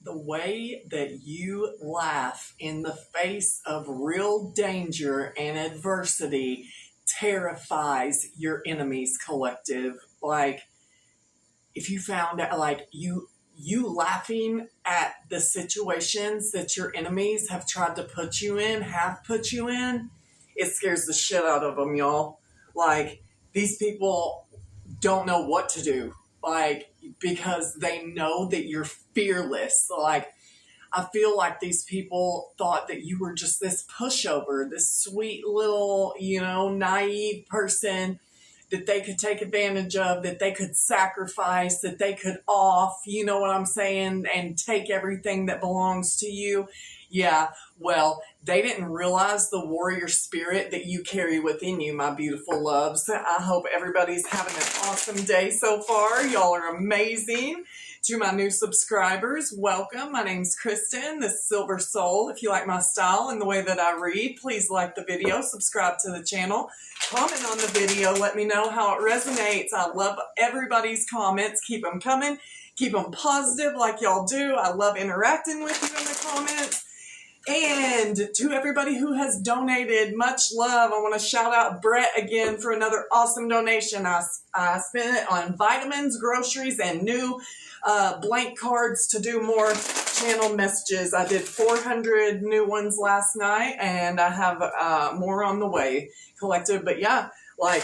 The way that you laugh in the face of real danger and adversity terrifies your enemies, collective. Like, if you found out, like, you laughing at the situations that your enemies have tried to put you in, have put you in, it scares the shit out of them, y'all. Like, these people don't know what to do, like, because they know that you're fearless. Like, I feel like these people thought that you were just this pushover, this sweet little, naive person that they could take advantage of, that they could sacrifice, that they could off, you know what I'm saying, and take everything that belongs to you. Yeah, well, they didn't realize the warrior spirit that you carry within you, my beautiful loves. I hope everybody's having an awesome day so far. Y'all are amazing. To my new subscribers, welcome. My name's Kristen, the Silver Soul. If you like my style and the way that I read, please like the video, subscribe to the channel, comment on the video, let me know how it resonates. I love everybody's comments. Keep them coming. Keep them positive like y'all do. I love interacting with you in the comments. And to everybody who has donated, much love. I want to shout out Brett again for another awesome donation. I spent it on vitamins, groceries, and new blank cards to do more channel messages. I did 400 new ones last night, and I have more on the way, collective. But yeah, like,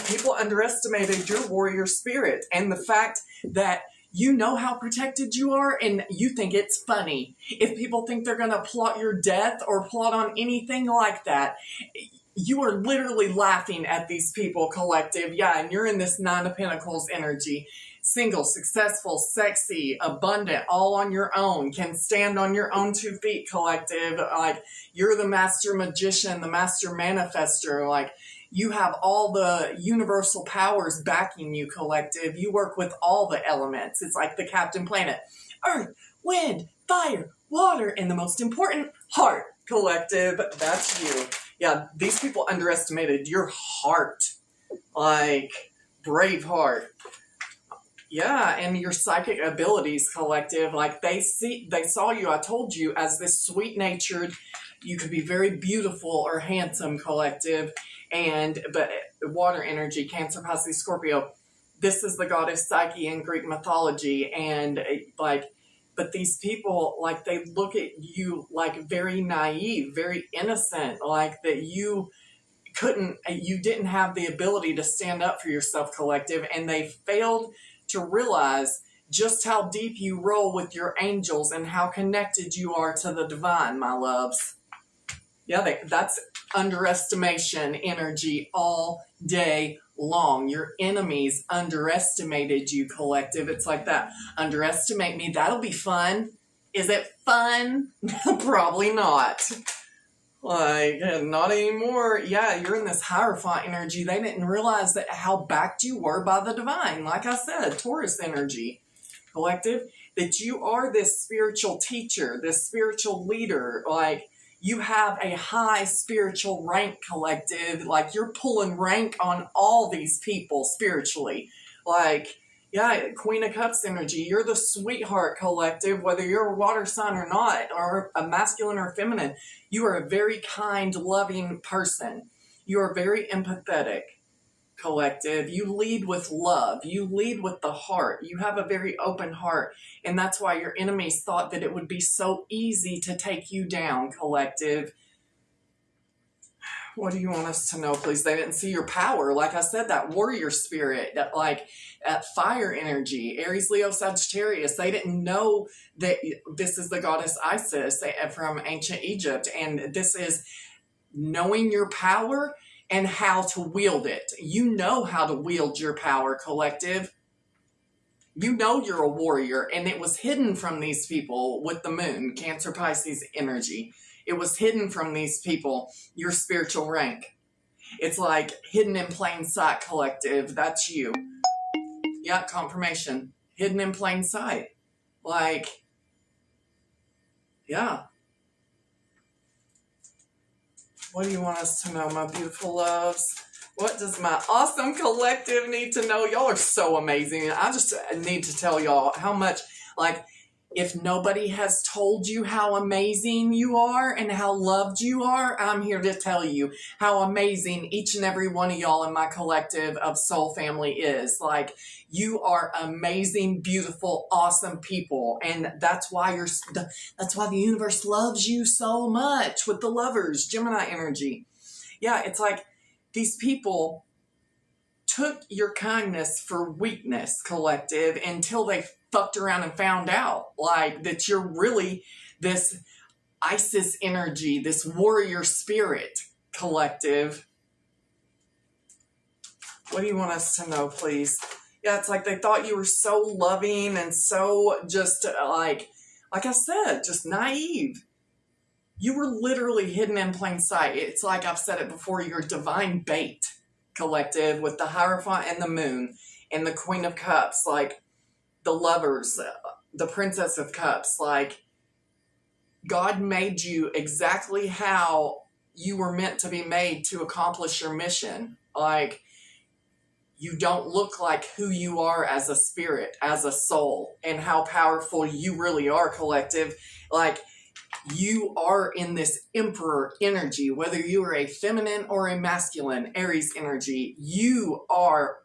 people underestimated your warrior spirit and the fact that you know how protected you are, and you think it's funny. If people think they're going to plot your death or plot on anything like that, you are literally laughing at these people, collective. Yeah, and you're in this Nine of Pentacles energy. Single, successful, sexy, abundant, all on your own, can stand on your own 2 feet, collective. Like, you're the master magician, the master manifester. Like, you have all the universal powers backing you, collective. You work with all the elements. It's like the Captain Planet. Earth, wind, fire, water, and the most important, heart, collective. That's you. Yeah, these people underestimated your heart. Like, brave heart. Yeah, and your psychic abilities, collective. Like, they saw you, I told you, as this sweet-natured, you could be very beautiful or handsome, collective. But water energy, Cancer, Pisces, Scorpio, this is the goddess Psyche in Greek mythology. And but these people, like, they look at you like very naive, very innocent, like that you didn't have the ability to stand up for yourself, collective. And they failed to realize just how deep you roll with your angels and how connected you are to the divine, my loves. Yeah, that's underestimation energy all day long. Your enemies underestimated you, collective. It's like that. Underestimate me. That'll be fun. Is it fun? Probably not. Like, not anymore. Yeah, you're in this Hierophant energy. They didn't realize that how backed you were by the divine. Like I said, Taurus energy, collective, that you are this spiritual teacher, this spiritual leader. Like, you have a high spiritual rank, collective. Like, you're pulling rank on all these people spiritually. Like, yeah, Queen of Cups energy. You're the sweetheart, collective, whether you're a water sign or not, or a masculine or feminine. You are a very kind, loving person. You are very empathetic, collective. You lead with love. You lead with the heart. You have a very open heart. And that's why your enemies thought that it would be so easy to take you down, collective. What do you want us to know, please? They didn't see your power. Like I said, that warrior spirit, that fire energy, Aries, Leo, Sagittarius. They didn't know that this is the goddess Isis from ancient Egypt. And this is knowing your power and how to wield it. You know how to wield your power, collective. You know you're a warrior, and it was hidden from these people with the moon, Cancer, Pisces energy. It was hidden from these people, your spiritual rank. It's like hidden in plain sight, collective. That's you. Yeah, confirmation. Hidden in plain sight. Like, yeah. What do you want us to know, my beautiful loves? What does my awesome collective need to know? Y'all are so amazing. I just need to tell y'all how much, like, If nobody has told you how amazing you are and how loved you are, I'm here to tell you how amazing each and every one of y'all in my collective of soul family is. Like, you are amazing, beautiful, awesome people. And that's why the universe loves you so much with the lovers, Gemini energy. Yeah, it's like these people took your kindness for weakness, collective, until they fucked around and found out like that you're really this Isis energy, this warrior spirit, collective. What do you want us to know, please? Yeah, it's like they thought you were so loving and so just like I said, just naive. You were literally hidden in plain sight. It's like I've said it before, you're divine bait, collective, with the Hierophant and the Moon and the Queen of Cups, like the Lovers, the Princess of Cups. Like, God made you exactly how you were meant to be made to accomplish your mission. Like, you don't look like who you are as a spirit, as a soul, and how powerful you really are, collective. Like, you are in this emperor energy, whether you are a feminine or a masculine Aries energy, you are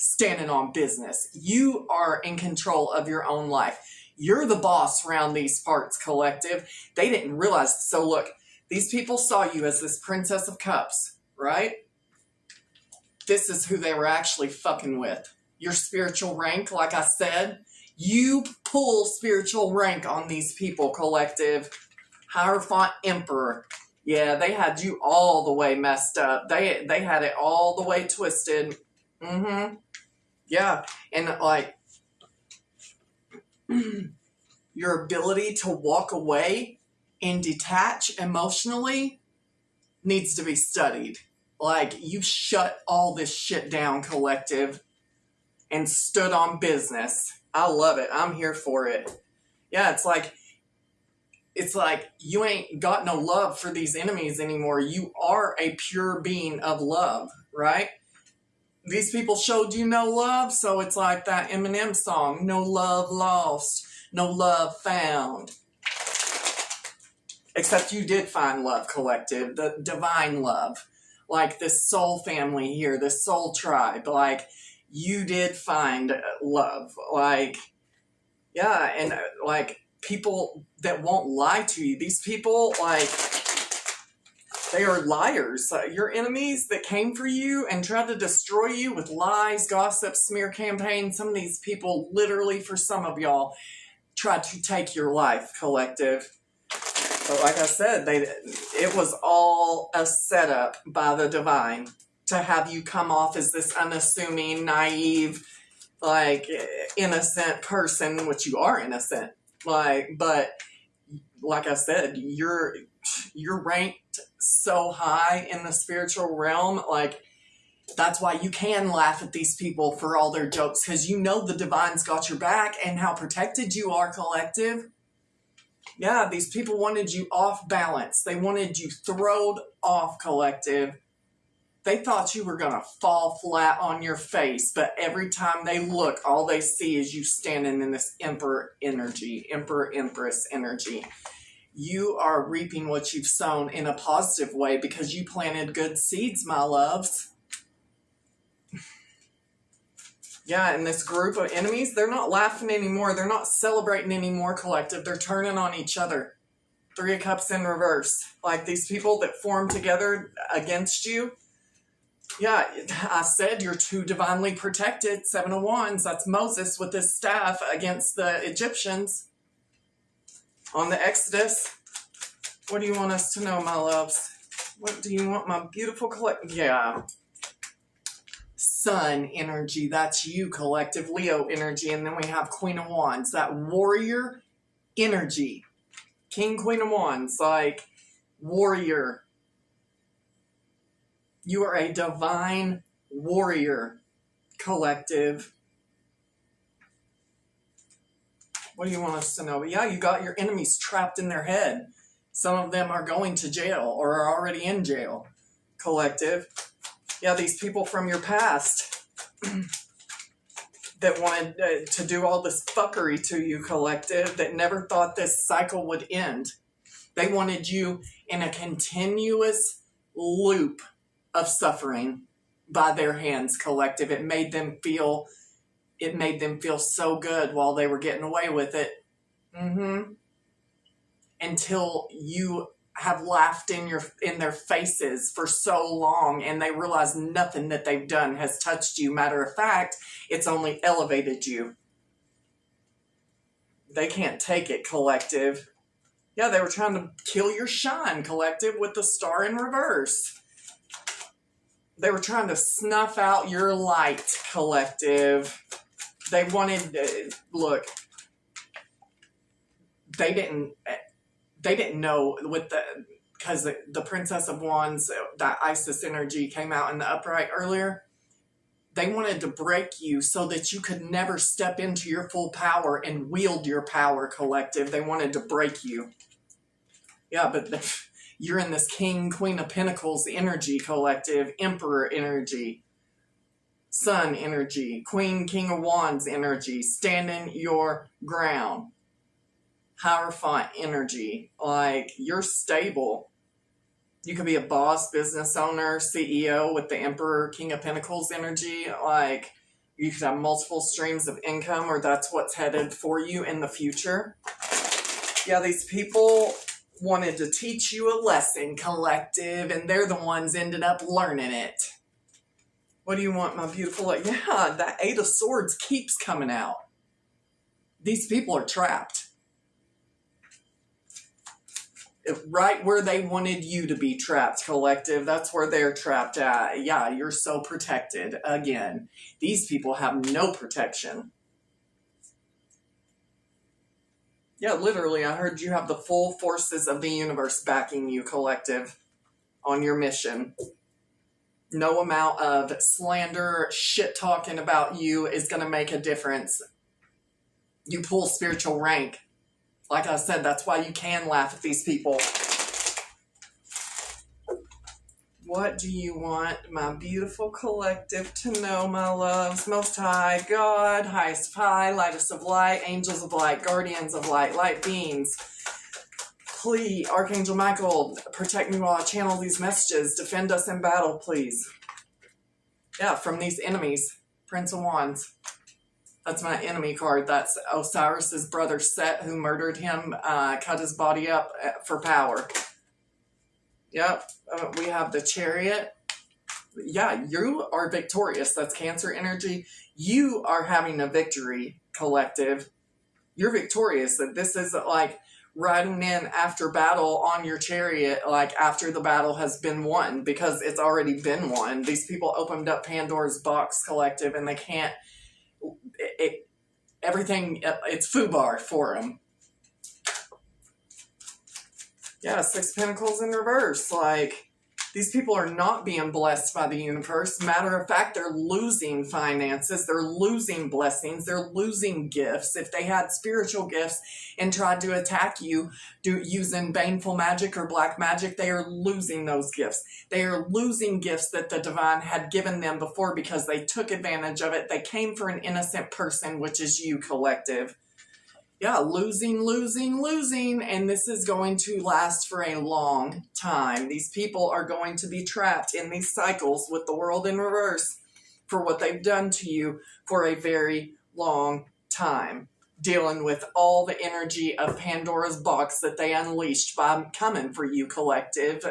standing on business. You are in control of your own life. You're the boss around these parts, collective. They didn't realize. So look, these people saw you as this Princess of Cups, right? This is who they were actually fucking with. Your spiritual rank, like I said, you pull spiritual rank on these people, collective. Hierophant Emperor. Yeah, they had you all the way messed up. They had it all the way twisted. Mm-hmm. Yeah, and like your ability to walk away and detach emotionally needs to be studied. Like, you shut all this shit down, collective, and stood on business. I love it. I'm here for it. Yeah, it's like you ain't got no love for these enemies anymore. You are a pure being of love, right? These people showed you no love, so it's like that Eminem song, no love lost, no love found. Except you did find love, collective, the divine love. Like this soul family here, this soul tribe, like you did find love. Like, yeah, and like people that won't lie to you. These people, like, they are liars. Your enemies that came for you and tried to destroy you with lies, gossip, smear campaigns. Some of these people, literally, for some of y'all, tried to take your life, collective. But like I said, it was all a setup by the divine to have you come off as this unassuming, naive, like, innocent person, which you are innocent. Like, but like I said, you're ranked so high in the spiritual realm. Like, that's why you can laugh at these people for all their jokes, because you know the divine's got your back and how protected you are, collective. Yeah, these people wanted you off balance. They wanted you thrown off, collective. They thought you were going to fall flat on your face, but every time they look, all they see is you standing in this emperor energy, emperor empress energy. You are reaping what you've sown in a positive way because you planted good seeds, my loves. Yeah, and this group of enemies, they're not laughing anymore. They're not celebrating anymore, collective. They're turning on each other. 3 of Cups in reverse. Like these people that form together against you. Yeah, I said you're too divinely protected. 7 of Wands, that's Moses with his staff against the Egyptians on the Exodus. What do you want us to know, my loves? What do you want, my beautiful collective? Yeah. Sun energy, that's you, collective. Leo energy. And then we have Queen of Wands, that warrior energy. King, Queen of Wands, like warrior. You are a divine warrior, collective. What do you want us to know? Yeah, you got your enemies trapped in their head. Some of them are going to jail or are already in jail, collective. Yeah, these people from your past. that wanted to do all this fuckery to you, collective, that never thought this cycle would end. They wanted you in a continuous loop of suffering by their hands, collective. It made them feel so good while they were getting away with it. Until you have laughed in their faces for so long and they realize nothing that they've done has touched you. Matter of fact, it's only elevated you. They can't take it, collective. Yeah, they were trying to kill your shine, collective, with the star in reverse. They were trying to snuff out your light, collective. They wanted, look, they didn't know because the Princess of Wands, that Isis energy came out in the upright earlier. They wanted to break you so that you could never step into your full power and wield your power, collective. They wanted to break you. Yeah, but you're in this King, Queen of Pentacles energy, collective, Emperor energy, Sun energy, Queen, King of Wands energy, standing your ground. Hierophant energy, like you're stable. You could be a boss, business owner, CEO with the Emperor, King of Pentacles energy. Like you could have multiple streams of income, or that's what's headed for you in the future. Yeah, these people wanted to teach you a lesson, collective, and they're the ones ended up learning it. What do you want, my beautiful? Yeah, that Eight of Swords keeps coming out. These people are trapped. Right where they wanted you to be trapped, collective. That's where they're trapped at. Yeah, you're so protected. Again, these people have no protection. Yeah, literally, I heard you have the full forces of the universe backing you, collective, on your mission. No amount of slander, shit talking about you is going to make a difference. You pull spiritual rank. Like I said, that's why you can laugh at these people. What do you want, my beautiful collective, to know, my loves? Most High, God, highest of high, lightest of light, angels of light, guardians of light, light beings. Please, Archangel Michael, protect me while I channel these messages. Defend us in battle, please. Yeah, from these enemies. Prince of Wands. That's my enemy card. That's Osiris's brother Set, who murdered him, cut his body up for power. Yep. We have the Chariot. Yeah, you are victorious. That's Cancer energy. You are having a victory, collective. You're victorious. This is like riding in after battle on your chariot, like after the battle has been won, because it's already been won. These people opened up Pandora's box, collective, and they can't... everything, it's foobar for them. Yeah, Six of Pentacles in reverse. Like, these people are not being blessed by the universe. Matter of fact, they're losing finances. They're losing blessings. They're losing gifts. If they had spiritual gifts and tried to attack you using baneful magic or black magic, they are losing those gifts. They are losing gifts that the divine had given them before because they took advantage of it. They came for an innocent person, which is you, collective. Yeah, losing, and this is going to last for a long time. These people are going to be trapped in these cycles with the world in reverse for what they've done to you for a very long time, dealing with all the energy of Pandora's box that they unleashed by coming for you, collective.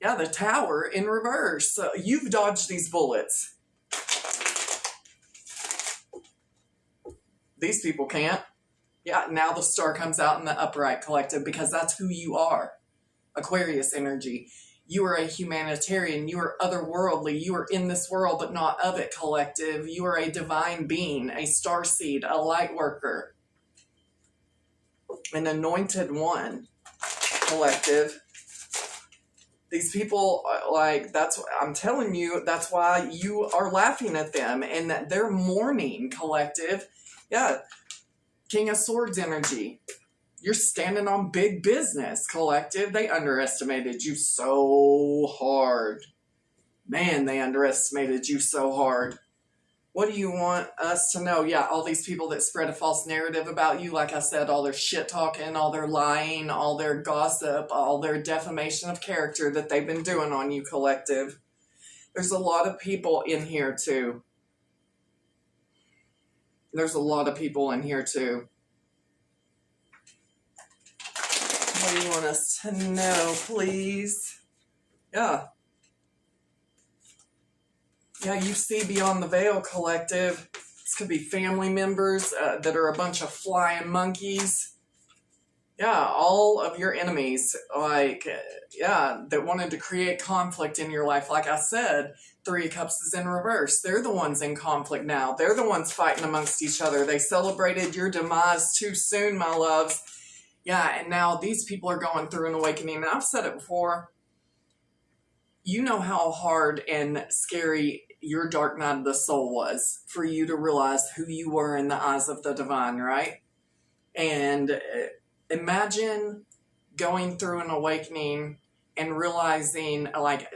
Yeah, the Tower in reverse. So you've dodged these bullets. These people can't. Yeah, now the star comes out in the upright, collective, because that's who you are. Aquarius energy. You are a humanitarian. You are otherworldly. You are in this world, but not of it, collective. You are a divine being, a starseed, a light worker, an anointed one, collective. These people, like, that's, I'm telling you, that's why you are laughing at them and that they're mourning, collective. Yeah. King of Swords energy. You're standing on big business, collective. They underestimated you so hard. Man, they underestimated you so hard. What do you want us to know? Yeah, all these people that spread a false narrative about you, like I said, all their shit talking, all their lying, all their gossip, all their defamation of character that they've been doing on you, collective. There's a lot of people in here too. There's a lot of people in here too. What do you want us to know, please? Yeah. Yeah, you see beyond the veil, collective. This could be family members that are a bunch of flying monkeys. Yeah, all of your enemies, like, that wanted to create conflict in your life. Like I said, Three of Cups is in reverse. They're the ones in conflict now. They're the ones fighting amongst each other. They celebrated your demise too soon, my loves. Yeah, and now these people are going through an awakening. And I've said it before. You know how hard and scary your dark night of the soul was for you to realize who you were in the eyes of the divine, right? And imagine going through an awakening and realizing, like,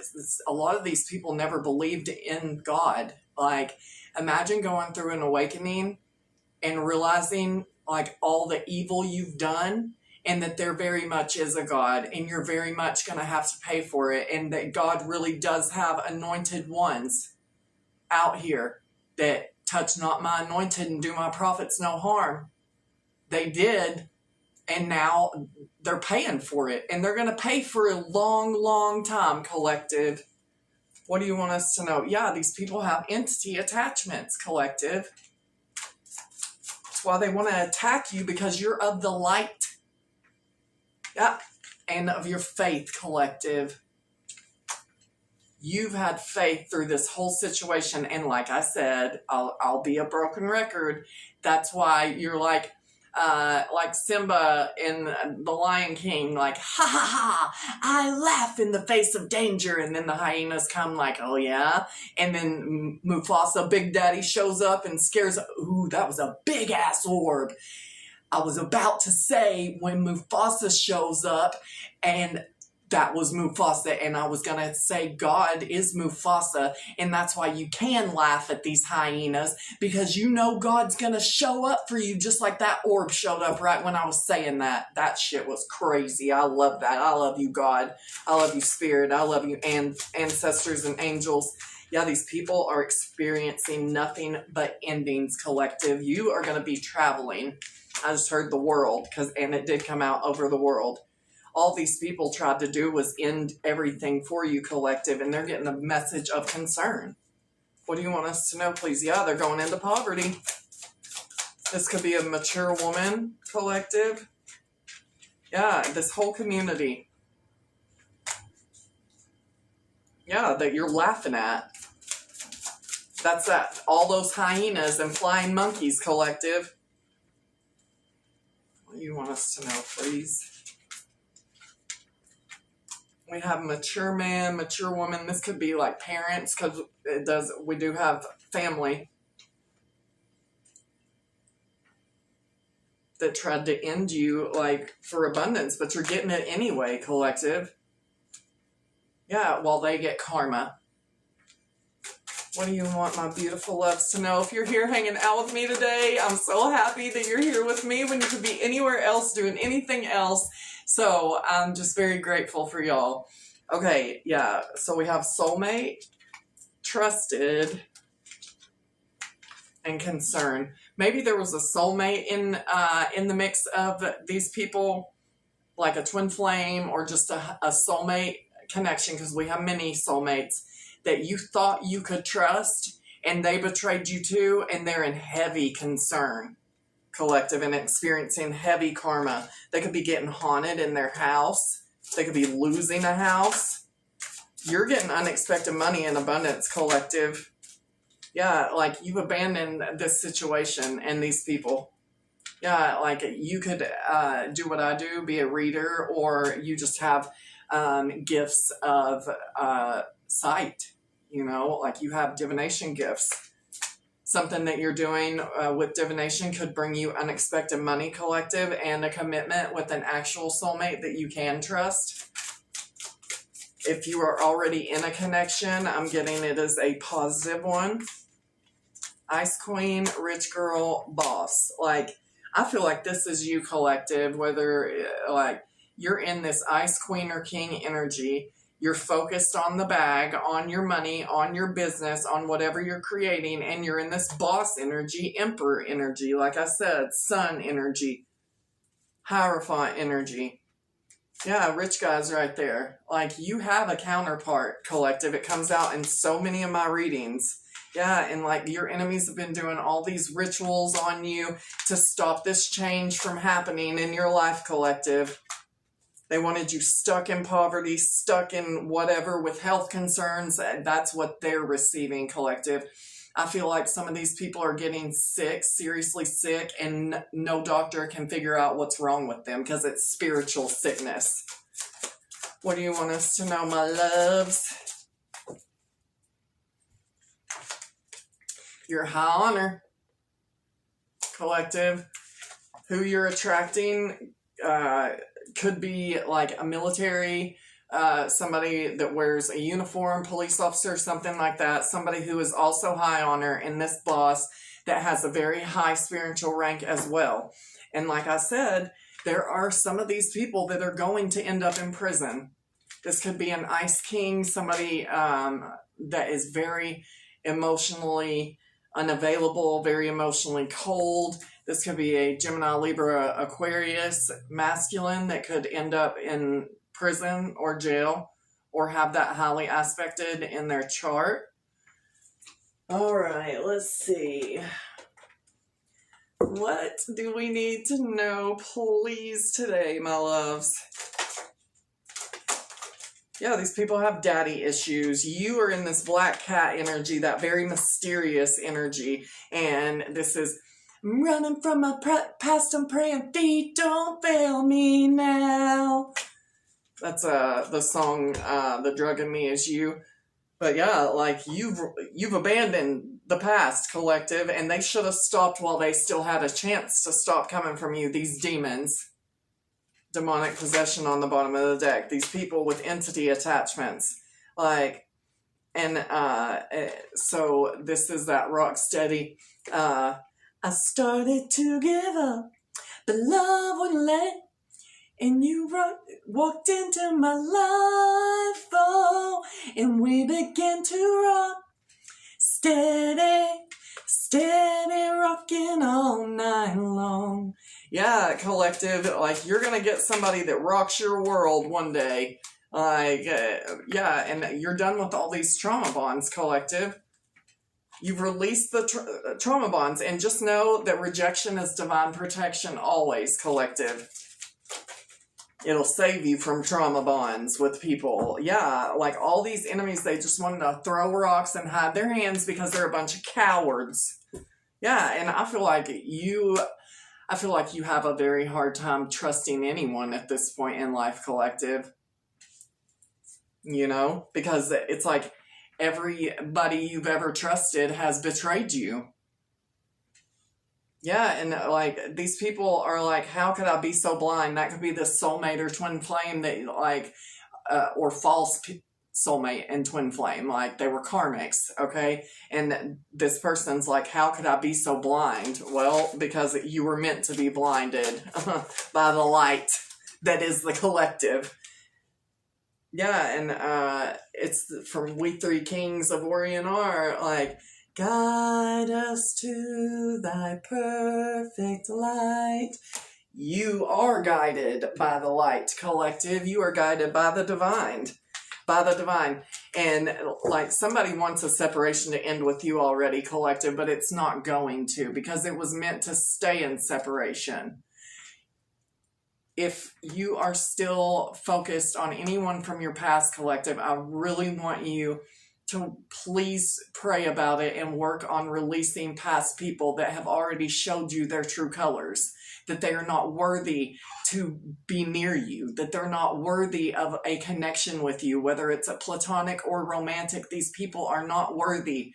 a lot of these people never believed in God. Like, imagine going through an awakening and realizing, like, all the evil you've done, and that there very much is a God, and you're very much going to have to pay for it, and that God really does have anointed ones out here that touch not my anointed and do my prophets no harm. They did, and now they're paying for it, and they're going to pay for a long, long time, collective. What do you want us to know? Yeah, these people have entity attachments, collective. That's why they want to attack you, because you're of the light. Yeah, and of your faith, collective. You've had faith through this whole situation, and like I said, I'll be a broken record. That's why you're like Simba in The Lion King, like, ha ha ha, I laugh in the face of danger, and then the hyenas come like, oh yeah, and then Mufasa, Big Daddy, shows up and scares, ooh, that was a big ass orb. I was about to say when Mufasa shows up, and that was Mufasa, and I was going to say God is Mufasa, and that's why you can laugh at these hyenas, because you know God's going to show up for you, just like that orb showed up right when I was saying that. That shit was crazy. I love that. I love you, God. I love you, Spirit. I love you, ancestors and angels. Yeah, these people are experiencing nothing but endings, collective. You are going to be traveling. I just heard the world, and it did come out over the world. All these people tried to do was end everything for you, collective, and they're getting a message of concern. What do you want us to know, please? Yeah, they're going into poverty. This could be a mature woman, collective. Yeah, this whole community. Yeah, that you're laughing at. That's that. All those hyenas and flying monkeys, collective. What do you want us to know, please? We have mature man, mature woman. This could be like parents, because we do have family that tried to end you, like, for abundance, but you're getting it anyway, collective. Yeah, while they get karma. What do you want my beautiful loves to know? If you're here hanging out with me today, I'm so happy that you're here with me when you could be anywhere else doing anything else. So I'm just very grateful for y'all. Okay, yeah, so we have soulmate, trusted, and concern. Maybe there was a soulmate in the mix of these people, like a twin flame or just a soulmate connection, because we have many soulmates that you thought you could trust, and they betrayed you too, and they're in heavy concern, collective, and experiencing heavy karma. They could be getting haunted in their house. They could be losing a house. You're getting unexpected money in abundance, collective. Yeah, like you've abandoned this situation and these people. Yeah, like you could do what I do, be a reader, or you just have gifts of sight, like you have divination gifts. Something that you're doing with divination could bring you unexpected money, collective, and a commitment with an actual soulmate that you can trust. If you are already in a connection, I'm getting it as a positive one. Ice Queen, Rich Girl, Boss. Like, I feel like this is you, collective, whether like you're in this Ice Queen or King energy. You're focused on the bag, on your money, on your business, on whatever you're creating, and you're in this boss energy, emperor energy, like I said, sun energy, Hierophant energy. Yeah, rich guys right there. Like, you have a counterpart, collective. It comes out in so many of my readings. Yeah, and like your enemies have been doing all these rituals on you to stop this change from happening in your life, collective. They wanted you stuck in poverty, stuck in whatever with health concerns. That's what they're receiving, collective. I feel like some of these people are getting sick, seriously sick, and no doctor can figure out what's wrong with them because it's spiritual sickness. What do you want us to know, my loves? Your high honor, collective. Who you're attracting could be like a military, somebody that wears a uniform, police officer, something like that. Somebody who is also high honor, and this boss that has a very high spiritual rank as well. And like I said, there are some of these people that are going to end up in prison. This could be an Ice King, somebody that is very emotionally unavailable, very emotionally cold. This could be a Gemini, Libra, Aquarius masculine that could end up in prison or jail or have that highly aspected in their chart. All right, let's see. What do we need to know, please, today, my loves? Yeah, these people have daddy issues. You are in this black cat energy, that very mysterious energy. And this is, I'm running from my past, I'm praying, feet don't fail me now. That's the song, The Drug in Me Is You. But yeah, like you've abandoned the past, collective, and they should have stopped while they still had a chance to stop coming from you, these demons. Demonic possession on the bottom of the deck. These people with entity attachments. Like, and so this is that rock steady. I started to give up, but love wouldn't let. And you walked into my life, oh, and we began to rock. Steady, steady rocking all night long. Yeah, collective, like, you're going to get somebody that rocks your world one day. Like, yeah, and you're done with all these trauma bonds, collective. You've released the trauma bonds, and just know that rejection is divine protection always, collective. It'll save you from trauma bonds with people. Yeah, like all these enemies, they just wanted to throw rocks and hide their hands because they're a bunch of cowards. Yeah, and I feel like you have a very hard time trusting anyone at this point in life, collective. You know, because it's like everybody you've ever trusted has betrayed you. Yeah, and like these people are like, how could I be so blind? That could be the soulmate or twin flame that like, or false soulmate and twin flame. Like they were karmics, okay? And this person's like, how could I be so blind? Well, because you were meant to be blinded by the light that is the collective. Yeah, and it's from We Three Kings of Orient are like, guide us to thy perfect light. You are guided by the light, collective. You are guided by the divine. By the divine. And like somebody wants a separation to end with you already, collective, but it's not going to because it was meant to stay in separation. If you are still focused on anyone from your past, collective, I really want you to please pray about it and work on releasing past people that have already showed you their true colors, that they are not worthy to be near you, that they're not worthy of a connection with you, whether it's a platonic or romantic. These people are not worthy.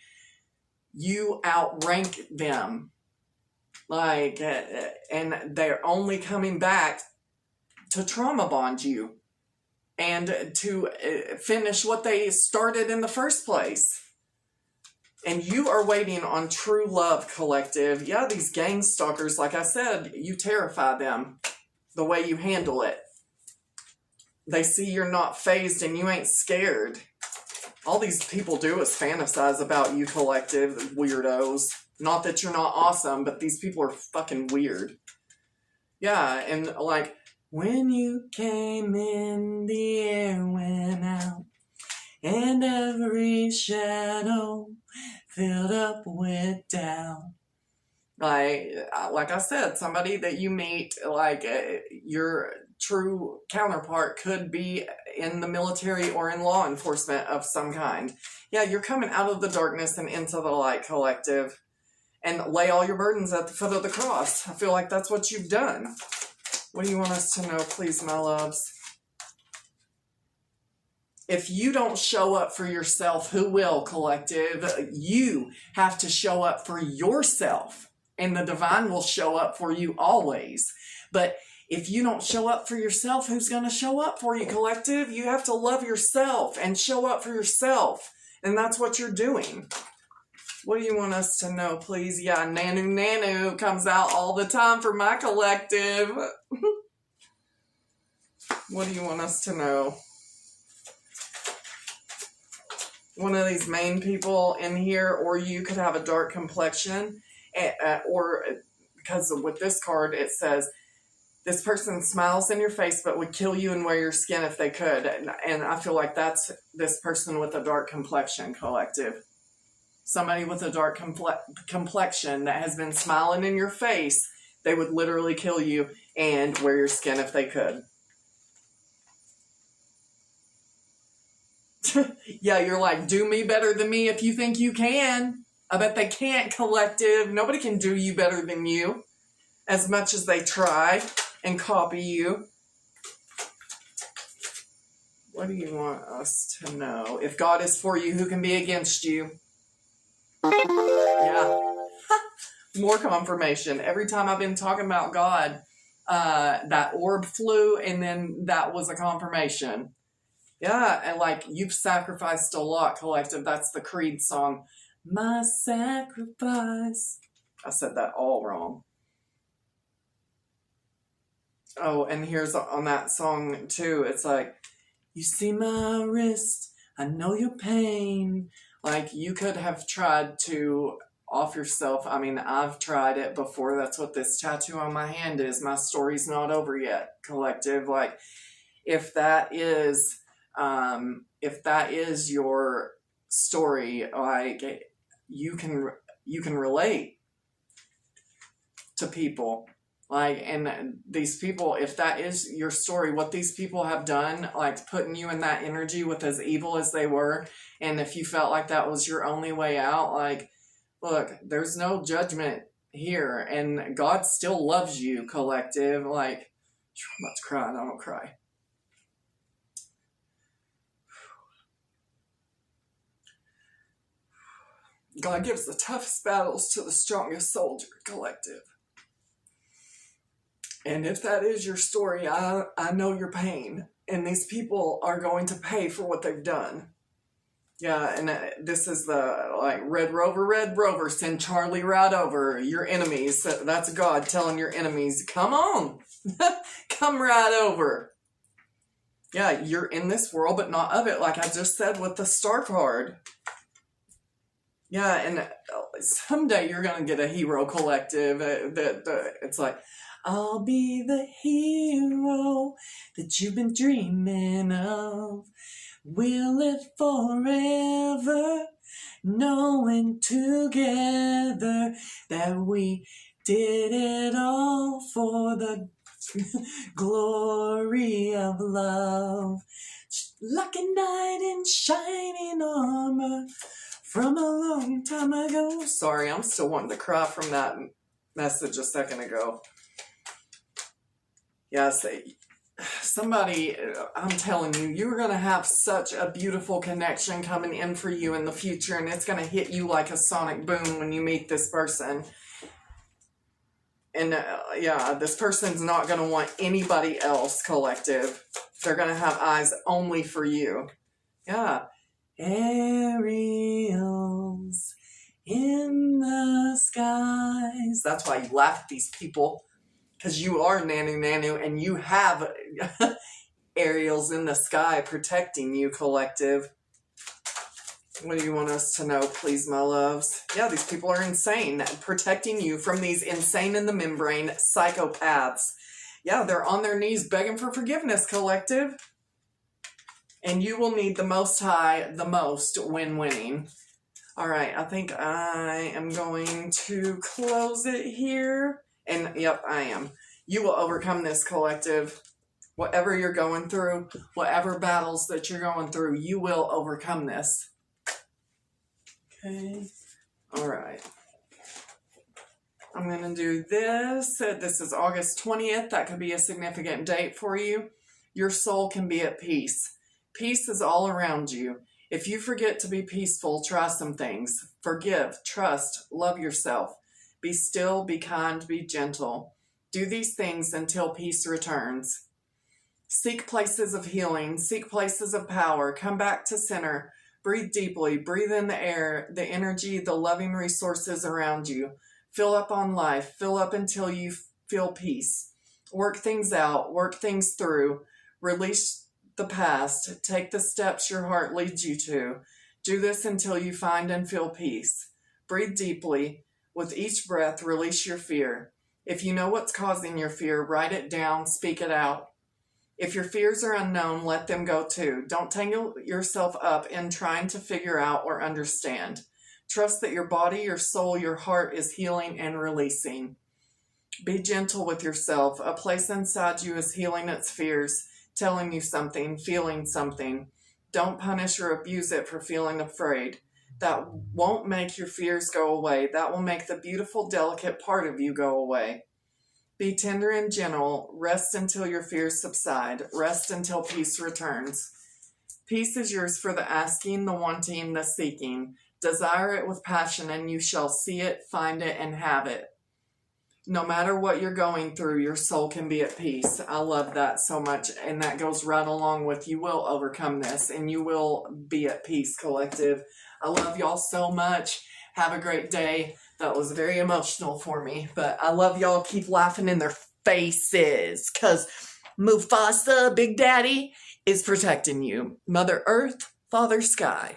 You outrank them. Like, and they're only coming back to trauma bond you and to finish what they started in the first place. And you are waiting on true love, collective. Yeah, these gang stalkers, like I said, you terrify them the way you handle it. They see you're not fazed and you ain't scared. All these people do is fantasize about you, collective, weirdos. Not that you're not awesome, but these people are fucking weird. Yeah, and like, when you came in, the air went out, and every shadow filled up with doubt. Like I said, somebody that you meet, like your true counterpart could be in the military or in law enforcement of some kind. Yeah, you're coming out of the darkness and into the light, collective, and lay all your burdens at the foot of the cross. I feel like that's what you've done. What do you want us to know, please, my loves? If you don't show up for yourself, who will, collective? You have to show up for yourself, and the divine will show up for you always. But if you don't show up for yourself, who's going to show up for you, collective? You have to love yourself and show up for yourself, and that's what you're doing. What do you want us to know, please? Yeah, Nanu comes out all the time for my collective. What do you want us to know? One of these main people in here, or you could have a dark complexion, or because with this card it says, this person smiles in your face but would kill you and wear your skin if they could. And I feel like that's this person with a dark complexion, collective. Somebody with a dark complexion that has been smiling in your face, they would literally kill you and wear your skin if they could. Yeah, you're like, do me better than me if you think you can. I bet they can't, collective. Nobody can do you better than you, as much as they try and copy you. What do you want us to know? If God is for you, who can be against you? Yeah. More confirmation. Every time I've been talking about God, that orb flew, and then that was a confirmation. Yeah, and like, you've sacrificed a lot, collective. That's the Creed song. My sacrifice. I said that all wrong. Oh, and here's on that song too. It's like, you see my wrist, I know your pain. Like, you could have tried to off yourself. I mean, I've tried it before. That's what this tattoo on my hand is. My story's not over yet, collective. Like, if that is your story, like, you can relate to people. Like, and these people, if that is your story, what these people have done, like putting you in that energy with as evil as they were, and if you felt like that was your only way out, like, look, there's no judgment here, and God still loves you, collective. Like, I'm about to cry, and I don't cry. God gives the toughest battles to the strongest soldier, collective. And if that is your story, I know your pain. And these people are going to pay for what they've done. Yeah, and this is the, like, Red Rover, send Charlie right over. Your enemies, that's God telling your enemies, come on, come right over. Yeah, you're in this world, but not of it, like I just said with the star card. Yeah, and someday you're going to get a hero, collective. It's like, I'll be the hero that you've been dreaming of. We'll live forever, knowing together that we did it all for the glory of love. Like a knight in shining armor from a long time ago. Sorry, I'm still wanting to cry from that message a second ago. Yes, somebody, I'm telling you, you're going to have such a beautiful connection coming in for you in the future, and it's going to hit you like a sonic boom when you meet this person. And yeah, this person's not going to want anybody else, collective. They're going to have eyes only for you. Yeah. Aerials in the skies. That's why you laugh at these people, because you are Nanu and you have aerials in the sky protecting you, collective. What do you want us to know, please, my loves? Yeah, these people are insane, protecting you from these insane in the membrane psychopaths. Yeah, they're on their knees begging for forgiveness, collective. And you will need the Most High the most when winning. All right, I think I am going to close it here. And yep, I am. You will overcome this, collective. Whatever you're going through, whatever battles that you're going through, you will overcome this. Okay. All right. I'm going to do this. This is August 20th. That could be a significant date for you. Your soul can be at peace. Peace is all around you. If you forget to be peaceful, try some things. Forgive, trust, love yourself. Be still, be kind, be gentle. Do these things until peace returns. Seek places of healing. Seek places of power. Come back to center. Breathe deeply. Breathe in the air, the energy, the loving resources around you. Fill up on life. Fill up until you feel peace. Work things out. Work things through. Release the past. Take the steps your heart leads you to. Do this until you find and feel peace. Breathe deeply. With each breath, release your fear. If you know what's causing your fear, write it down, speak it out. If your fears are unknown, let them go too. Don't tangle yourself up in trying to figure out or understand. Trust that your body, your soul, your heart is healing and releasing. Be gentle with yourself. A place inside you is healing its fears, telling you something, feeling something. Don't punish or abuse it for feeling afraid. That won't make your fears go away. That will make the beautiful, delicate part of you go away. Be tender and gentle. Rest until your fears subside. Rest until peace returns. Peace is yours for the asking, the wanting, the seeking. Desire it with passion, and you shall see it, find it, and have it. No matter what you're going through, your soul can be at peace. I love that so much, and that goes right along with you will overcome this, and you will be at peace, collective. I love y'all so much. Have a great day. That was very emotional for me, but I love y'all. Keep laughing in their faces, because Mufasa, Big Daddy, is protecting you. Mother Earth, Father Sky.